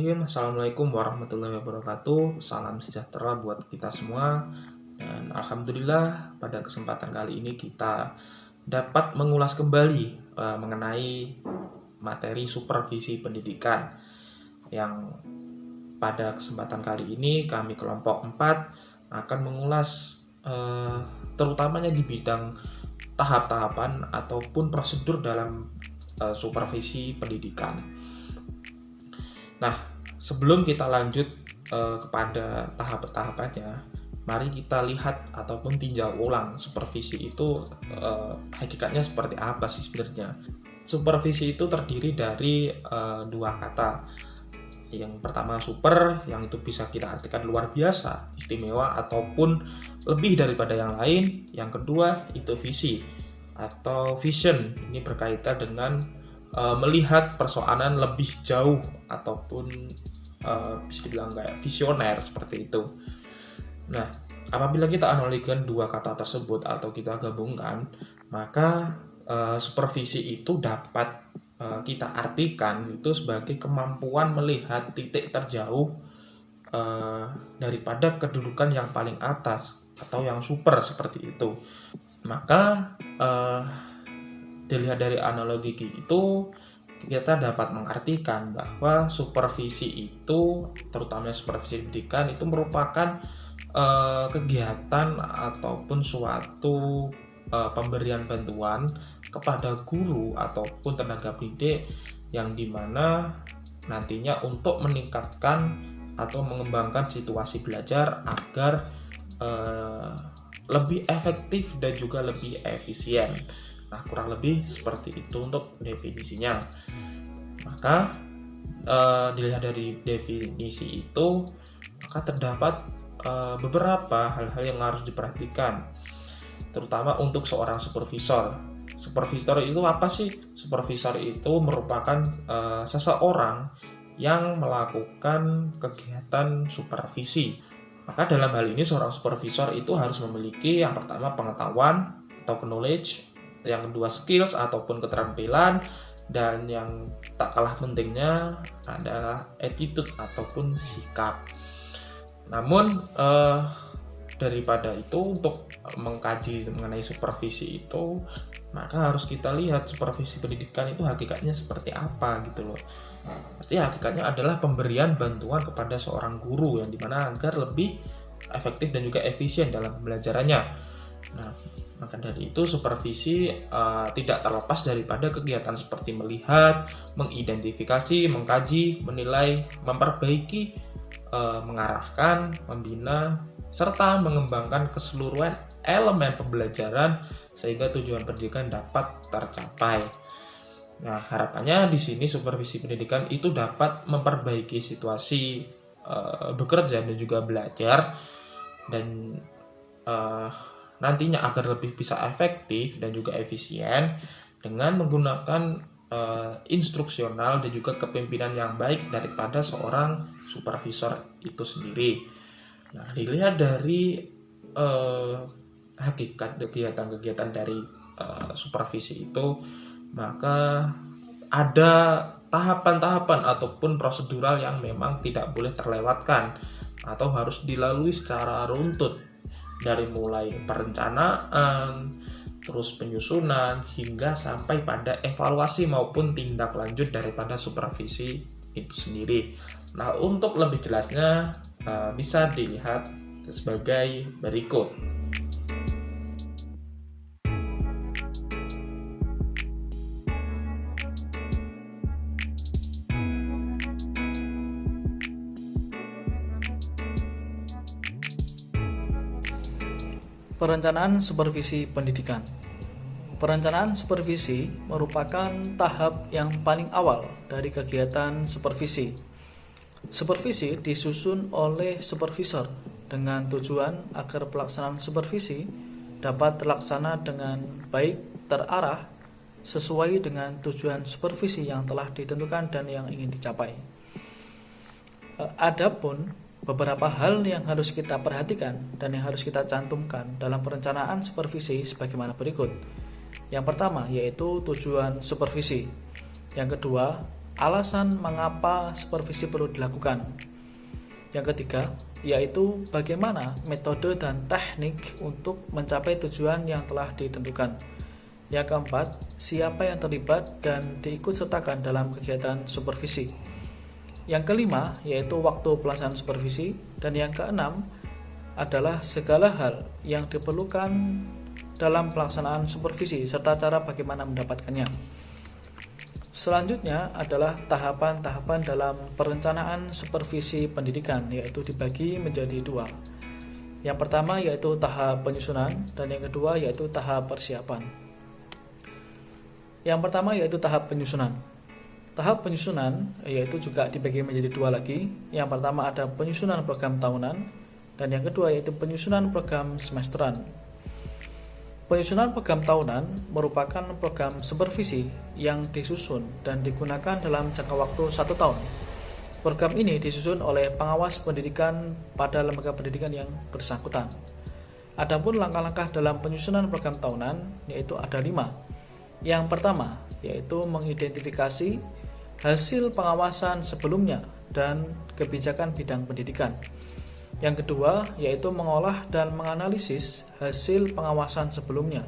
Bismillahirrahmanirrahim. Assalamualaikum warahmatullahi wabarakatuh. Salam sejahtera buat kita semua. Dan alhamdulillah pada kesempatan kali ini kita dapat mengulas kembali mengenai materi supervisi pendidikan yang pada kesempatan kali ini kami kelompok 4 akan mengulas terutamanya di bidang tahap-tahapan ataupun prosedur dalam supervisi pendidikan. Nah, sebelum kita lanjut kepada tahap-tahapannya, mari kita lihat ataupun tinjau ulang supervisi itu hakikatnya seperti apa sih sebenarnya. Supervisi itu terdiri dari dua kata. Yang pertama super, yang itu bisa kita artikan luar biasa, istimewa, ataupun lebih daripada yang lain. Yang kedua itu visi atau vision. Ini berkaitan dengan melihat persoalan lebih jauh ataupun bisa dibilang kayak visioner seperti itu. Nah, apabila kita analogikan dua kata tersebut atau kita gabungkan, maka supervisi itu dapat kita artikan itu sebagai kemampuan melihat titik terjauh daripada kedudukan yang paling atas atau yang super seperti itu. Maka dilihat dari analogi itu, kita dapat mengartikan bahwa supervisi itu, terutama supervisi pendidikan, itu merupakan kegiatan ataupun suatu pemberian bantuan kepada guru ataupun tenaga pendidik yang dimana nantinya untuk meningkatkan atau mengembangkan situasi belajar agar lebih efektif dan juga lebih efisien. Nah, kurang lebih seperti itu untuk definisinya. Maka dilihat dari definisi itu, maka terdapat beberapa hal-hal yang harus diperhatikan, terutama untuk seorang supervisor. Supervisor itu apa sih? Supervisor itu merupakan seseorang yang melakukan kegiatan supervisi. Maka dalam hal ini seorang supervisor itu harus memiliki yang pertama pengetahuan atau knowledge, yang kedua skills ataupun keterampilan, dan yang tak kalah pentingnya adalah attitude ataupun sikap. Namun daripada itu, untuk mengkaji mengenai supervisi itu, maka harus kita lihat supervisi pendidikan itu hakikatnya seperti apa gitu loh. Pasti hakikatnya adalah pemberian bantuan kepada seorang guru yang dimana agar lebih efektif dan juga efisien dalam pembelajarannya. Nah, maka dari itu supervisi tidak terlepas daripada kegiatan seperti melihat, mengidentifikasi, mengkaji, menilai, memperbaiki, mengarahkan, membina, serta mengembangkan keseluruhan elemen pembelajaran sehingga tujuan pendidikan dapat tercapai. Nah, harapannya di sini supervisi pendidikan itu dapat memperbaiki situasi bekerja dan juga belajar, dan nantinya agar lebih bisa efektif dan juga efisien dengan menggunakan instruksional dan juga kepemimpinan yang baik daripada seorang supervisor itu sendiri. Nah, dilihat dari hakikat kegiatan-kegiatan dari supervisi itu, maka ada tahapan-tahapan ataupun prosedural yang memang tidak boleh terlewatkan atau harus dilalui secara runtut, dari mulai perencanaan, terus penyusunan, hingga sampai pada evaluasi maupun tindak lanjut daripada supervisi itu sendiri. Nah, untuk lebih jelasnya bisa dilihat sebagai berikut. Perencanaan supervisi pendidikan. Perencanaan supervisi merupakan tahap yang paling awal dari kegiatan supervisi. Supervisi disusun oleh supervisor dengan tujuan agar pelaksanaan supervisi dapat terlaksana dengan baik, terarah, sesuai dengan tujuan supervisi yang telah ditentukan dan yang ingin dicapai. Adapun beberapa hal yang harus kita perhatikan dan yang harus kita cantumkan dalam perencanaan supervisi sebagaimana berikut. Yang pertama yaitu tujuan supervisi. Yang kedua, alasan mengapa supervisi perlu dilakukan. Yang ketiga, yaitu bagaimana metode dan teknik untuk mencapai tujuan yang telah ditentukan. Yang keempat, siapa yang terlibat dan diikutsertakan dalam kegiatan supervisi. Yang kelima, yaitu waktu pelaksanaan supervisi. Dan yang keenam adalah segala hal yang diperlukan dalam pelaksanaan supervisi serta cara bagaimana mendapatkannya. Selanjutnya adalah tahapan-tahapan dalam perencanaan supervisi pendidikan, yaitu dibagi menjadi dua. Yang pertama yaitu tahap penyusunan dan yang kedua yaitu tahap persiapan. Yang pertama yaitu tahap penyusunan. Tahap penyusunan yaitu juga dibagi menjadi dua lagi. Yang pertama ada penyusunan program tahunan dan yang kedua yaitu penyusunan program semesteran. Penyusunan program tahunan merupakan program supervisi yang disusun dan digunakan dalam jangka waktu 1 tahun. Program ini disusun oleh pengawas pendidikan pada lembaga pendidikan yang bersangkutan. Adapun langkah-langkah dalam penyusunan program tahunan yaitu ada 5. Yang pertama yaitu mengidentifikasi hasil pengawasan sebelumnya dan kebijakan bidang pendidikan. Yang kedua yaitu mengolah dan menganalisis hasil pengawasan sebelumnya.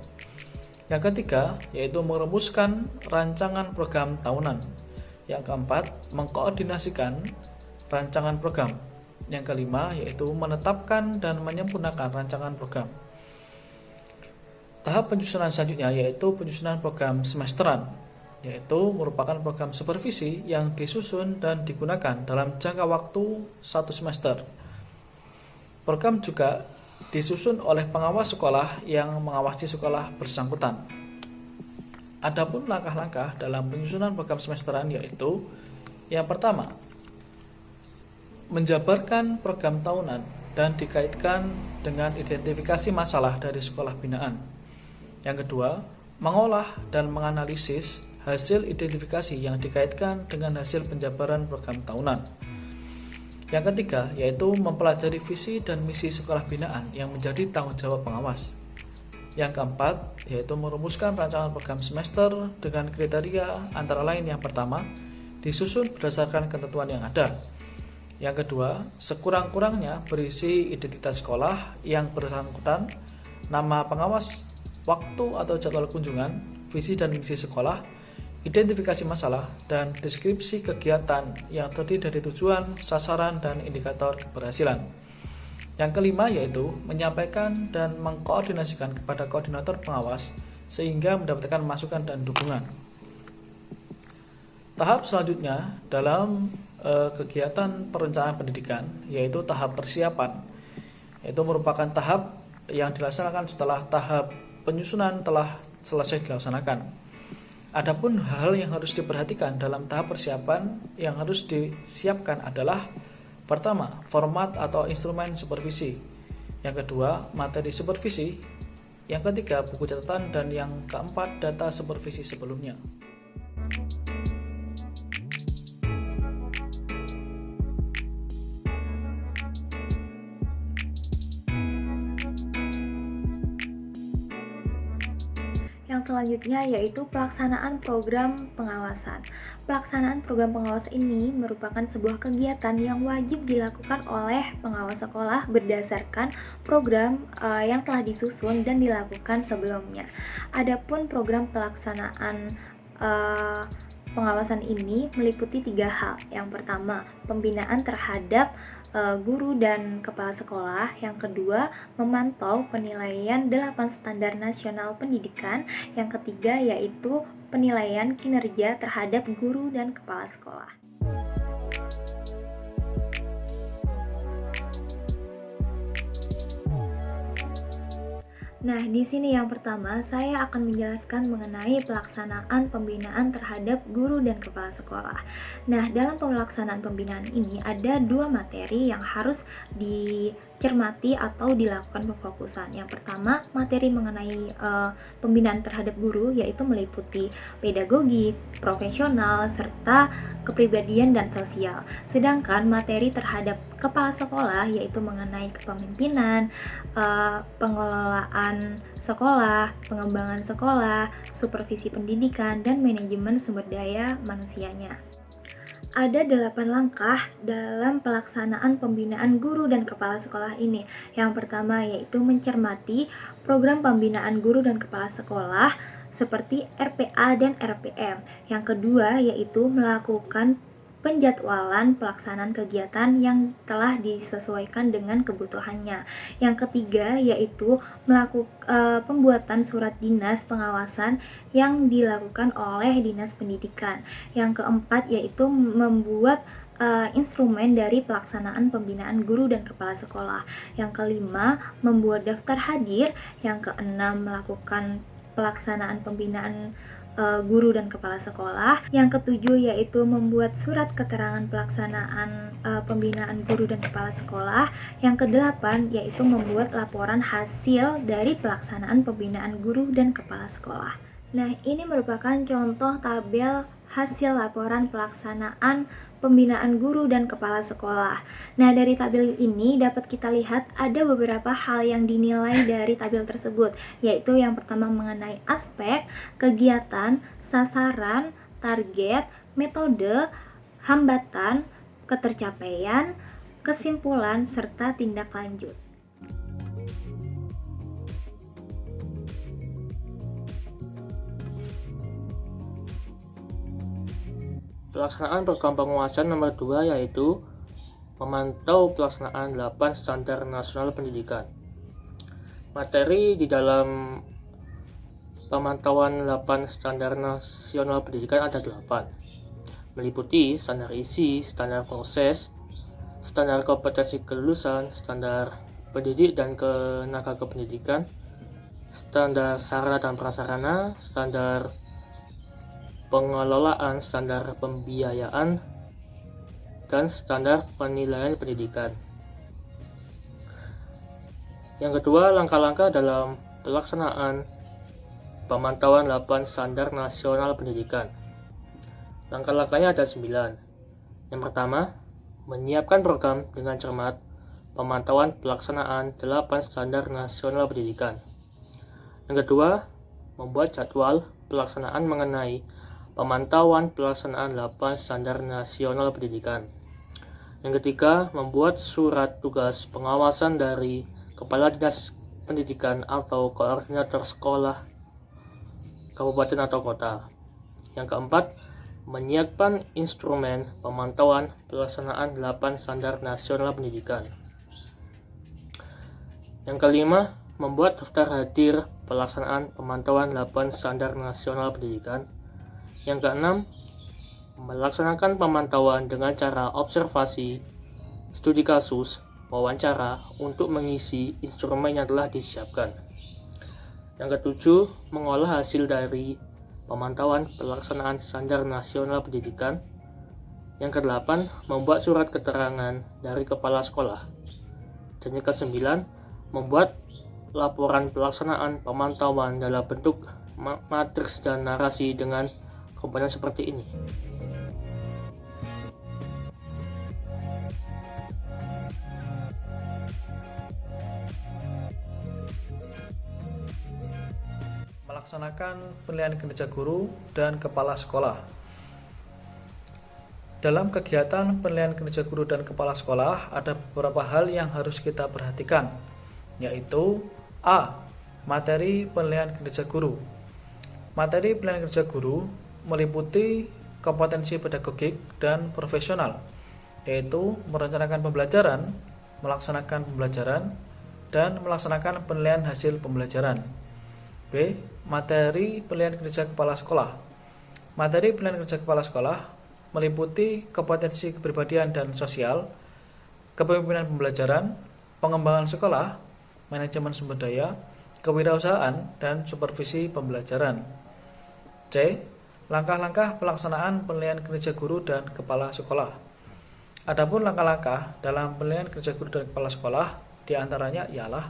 Yang ketiga yaitu merumuskan rancangan program tahunan. Yang keempat mengkoordinasikan rancangan program. Yang kelima yaitu menetapkan dan menyempurnakan rancangan program. Tahap penyusunan selanjutnya yaitu penyusunan program semesteran, yaitu merupakan program supervisi yang disusun dan digunakan dalam jangka waktu 1 semester. Program juga disusun oleh pengawas sekolah yang mengawasi sekolah bersangkutan. Adapun langkah-langkah dalam penyusunan program semesteran yaitu yang pertama, menjabarkan program tahunan dan dikaitkan dengan identifikasi masalah dari sekolah binaan. Yang kedua, mengolah dan menganalisis hasil identifikasi yang dikaitkan dengan hasil penjabaran program tahunan. Yang ketiga yaitu mempelajari visi dan misi sekolah binaan yang menjadi tanggung jawab pengawas. Yang keempat yaitu merumuskan rancangan program semester dengan kriteria antara lain yang pertama disusun berdasarkan ketentuan yang ada. Yang kedua, sekurang-kurangnya berisi identitas sekolah yang bersangkutan, nama pengawas, waktu atau jadwal kunjungan, visi dan misi sekolah, identifikasi masalah, dan deskripsi kegiatan yang terdiri dari tujuan, sasaran, dan indikator keberhasilan. Yang kelima yaitu menyampaikan dan mengkoordinasikan kepada koordinator pengawas sehingga mendapatkan masukan dan dukungan. Tahap selanjutnya dalam kegiatan perencanaan pendidikan yaitu tahap persiapan, yaitu merupakan tahap yang dilaksanakan setelah tahap penyusunan telah selesai dilaksanakan. Adapun hal yang harus diperhatikan dalam tahap persiapan yang harus disiapkan adalah pertama, format atau instrumen supervisi. Yang kedua, materi supervisi. Yang ketiga, buku catatan. Dan yang keempat, data supervisi sebelumnya. Yang selanjutnya yaitu pelaksanaan program pengawasan. Pelaksanaan program pengawasan ini merupakan sebuah kegiatan yang wajib dilakukan oleh pengawas sekolah berdasarkan program yang telah disusun dan dilakukan sebelumnya. Adapun program pelaksanaan pengawasan ini meliputi 3 hal. Yang pertama, pembinaan terhadap guru dan kepala sekolah. Yang kedua, memantau penilaian 8 standar nasional pendidikan. Yang ketiga yaitu penilaian kinerja terhadap guru dan kepala sekolah. Nah, di sini yang pertama saya akan menjelaskan mengenai pelaksanaan pembinaan terhadap guru dan kepala sekolah. Nah, dalam pelaksanaan pembinaan ini ada 2 materi yang harus dicermati atau dilakukan pemfokusan. Yang pertama, materi mengenai pembinaan terhadap guru yaitu meliputi pedagogi, profesional, serta kepribadian dan sosial. Sedangkan materi terhadap kepala sekolah yaitu mengenai kepemimpinan, pengelolaan sekolah, pengembangan sekolah, supervisi pendidikan, dan manajemen sumber daya manusianya. ada 8 langkah dalam pelaksanaan pembinaan guru dan kepala sekolah ini. Yang pertama yaitu mencermati program pembinaan guru dan kepala sekolah seperti RPA dan RPM. Yang kedua yaitu melakukan penjadwalan pelaksanaan kegiatan yang telah disesuaikan dengan kebutuhannya. Yang ketiga yaitu melakukan pembuatan surat dinas pengawasan yang dilakukan oleh Dinas Pendidikan. Yang keempat yaitu membuat instrumen dari pelaksanaan pembinaan guru dan kepala sekolah. Yang kelima, membuat daftar hadir. Yang keenam, melakukan pelaksanaan pembinaan guru dan kepala sekolah. Yang ketujuh yaitu membuat surat keterangan pelaksanaan pembinaan guru dan kepala sekolah. Yang kedelapan yaitu membuat laporan hasil dari pelaksanaan pembinaan guru dan kepala sekolah. Nah, ini merupakan contoh tabel hasil laporan pelaksanaan pembinaan guru dan kepala sekolah. Nah, dari tabel ini dapat kita lihat ada beberapa hal yang dinilai dari tabel tersebut, yaitu yang pertama mengenai aspek, kegiatan, sasaran, target, metode, hambatan, ketercapaian, kesimpulan, serta tindak lanjut. Pelaksanaan program penguasaan nomor 2 yaitu memantau pelaksanaan 8 standar nasional pendidikan. Materi di dalam pemantauan 8 standar nasional pendidikan ada 8, meliputi standar isi, standar proses, standar kompetensi kelulusan, standar pendidik dan tenaga kependidikan, standar sarana dan prasarana, standar pengelolaan, standar pembiayaan, dan standar penilaian pendidikan. Yang kedua, langkah-langkah dalam pelaksanaan pemantauan 8 standar nasional pendidikan. Langkah-langkahnya ada 9. Yang pertama, menyiapkan program dengan cermat pemantauan pelaksanaan 8 standar nasional pendidikan. Yang kedua, membuat jadwal pelaksanaan mengenai pemantauan pelaksanaan 8 standar nasional pendidikan. Yang ketiga, membuat surat tugas pengawasan dari Kepala Dinas Pendidikan atau koordinator sekolah kabupaten atau kota. Yang keempat, menyiapkan instrumen pemantauan pelaksanaan 8 standar nasional pendidikan. Yang kelima, membuat daftar hadir pelaksanaan pemantauan 8 standar nasional pendidikan. Yang keenam, melaksanakan pemantauan dengan cara observasi, studi kasus, wawancara untuk mengisi instrumen yang telah disiapkan. Yang ketujuh, mengolah hasil dari pemantauan pelaksanaan standar nasional pendidikan. Yang kedelapan, membuat surat keterangan dari kepala sekolah. Dan yang kesembilan, membuat laporan pelaksanaan pemantauan dalam bentuk matriks dan narasi dengan komponen seperti ini. Melaksanakan penilaian kinerja guru dan kepala sekolah. Dalam kegiatan penilaian kinerja guru dan kepala sekolah ada beberapa hal yang harus kita perhatikan, yaitu A. Materi penilaian kinerja guru. Materi penilaian kinerja guru meliputi kompetensi pedagogik dan profesional, yaitu merencanakan pembelajaran, melaksanakan pembelajaran, dan melaksanakan penilaian hasil pembelajaran. B. Materi penilaian kinerja kepala sekolah. Materi penilaian kinerja kepala sekolah meliputi kompetensi kepribadian dan sosial, kepemimpinan pembelajaran, pengembangan sekolah, manajemen sumber daya, kewirausahaan, dan supervisi pembelajaran. C. Langkah-langkah pelaksanaan penilaian kinerja guru dan kepala sekolah. Adapun langkah-langkah dalam penilaian kinerja guru dan kepala sekolah diantaranya ialah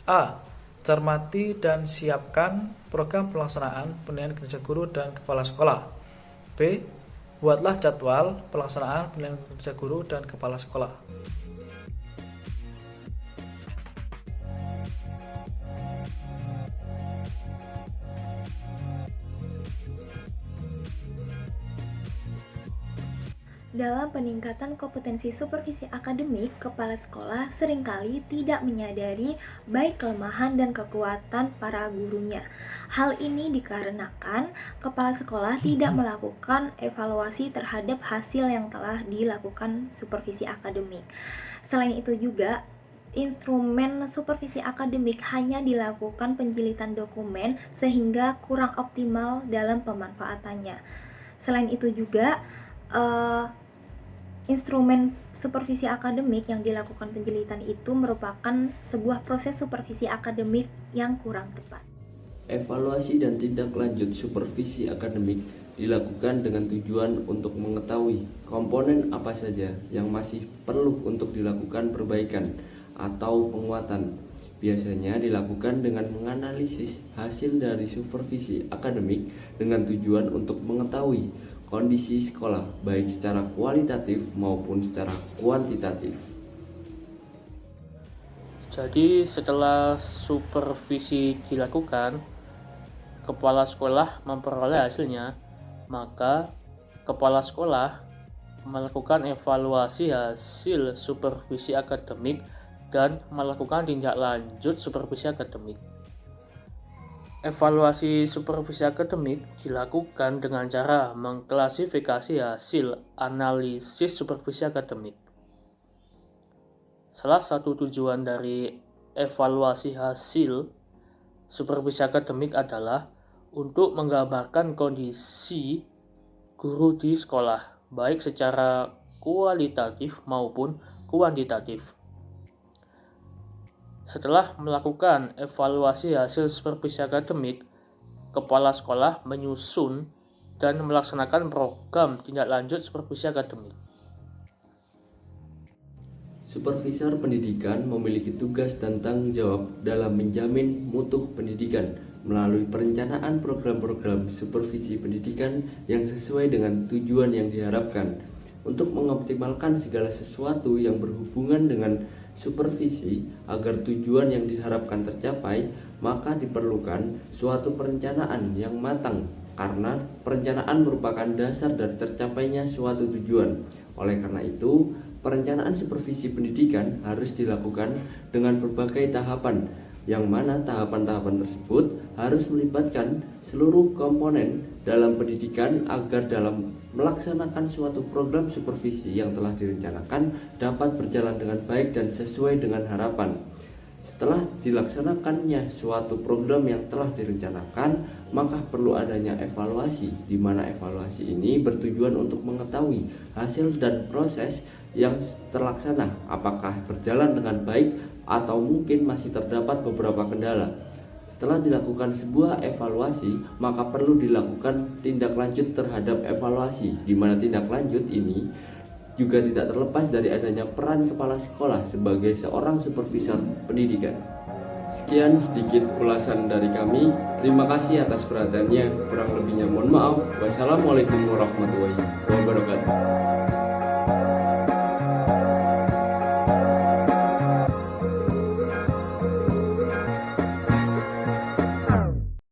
A. Cermati dan siapkan program pelaksanaan penilaian kinerja guru dan kepala sekolah. B. Buatlah jadwal pelaksanaan penilaian kinerja guru dan kepala sekolah. Dalam peningkatan kompetensi supervisi akademik, kepala sekolah seringkali tidak menyadari baik kelemahan dan kekuatan para gurunya. Hal ini dikarenakan kepala sekolah tidak melakukan evaluasi terhadap hasil yang telah dilakukan supervisi akademik. Selain itu juga, instrumen supervisi akademik hanya dilakukan penjilitan dokumen sehingga kurang optimal dalam pemanfaatannya. Selain itu juga, instrumen supervisi akademik yang dilakukan penjilitan itu merupakan sebuah proses supervisi akademik yang kurang tepat. Evaluasi dan tindak lanjut supervisi akademik dilakukan dengan tujuan untuk mengetahui komponen apa saja yang masih perlu untuk dilakukan perbaikan atau penguatan. Biasanya dilakukan dengan menganalisis hasil dari supervisi akademik dengan tujuan untuk mengetahui kondisi sekolah baik secara kualitatif maupun secara kuantitatif. Jadi setelah supervisi dilakukan, kepala sekolah memperoleh hasilnya, maka kepala sekolah melakukan evaluasi hasil supervisi akademik dan melakukan tindak lanjut supervisi akademik. Evaluasi supervisi akademik dilakukan dengan cara mengklasifikasi hasil analisis supervisi akademik. Salah satu tujuan dari evaluasi hasil supervisi akademik adalah untuk menggambarkan kondisi guru di sekolah, baik secara kualitatif maupun kuantitatif. Setelah melakukan evaluasi hasil supervisi akademik, kepala sekolah menyusun dan melaksanakan program tindak lanjut supervisi akademik. Supervisor pendidikan memiliki tugas dan tanggung jawab dalam menjamin mutu pendidikan melalui perencanaan program-program supervisi pendidikan yang sesuai dengan tujuan yang diharapkan. Untuk mengoptimalkan segala sesuatu yang berhubungan dengan supervisi agar tujuan yang diharapkan tercapai, maka diperlukan suatu perencanaan yang matang karena perencanaan merupakan dasar dari tercapainya suatu tujuan. Oleh karena itu, perencanaan supervisi pendidikan harus dilakukan dengan berbagai tahapan, yang mana tahapan-tahapan tersebut harus melibatkan seluruh komponen dalam pendidikan agar dalam melaksanakan suatu program supervisi yang telah direncanakan dapat berjalan dengan baik dan sesuai dengan harapan. Setelah dilaksanakannya suatu program yang telah direncanakan, maka perlu adanya evaluasi, di mana evaluasi ini bertujuan untuk mengetahui hasil dan proses yang terlaksana, apakah berjalan dengan baik atau mungkin masih terdapat beberapa kendala. Setelah dilakukan sebuah evaluasi, maka perlu dilakukan tindak lanjut terhadap evaluasi, di mana tindak lanjut ini juga tidak terlepas dari adanya peran kepala sekolah sebagai seorang supervisor pendidikan. Sekian sedikit ulasan dari kami. Terima kasih atas perhatiannya. Kurang lebihnya mohon maaf. Wassalamualaikum warahmatullahi wabarakatuh.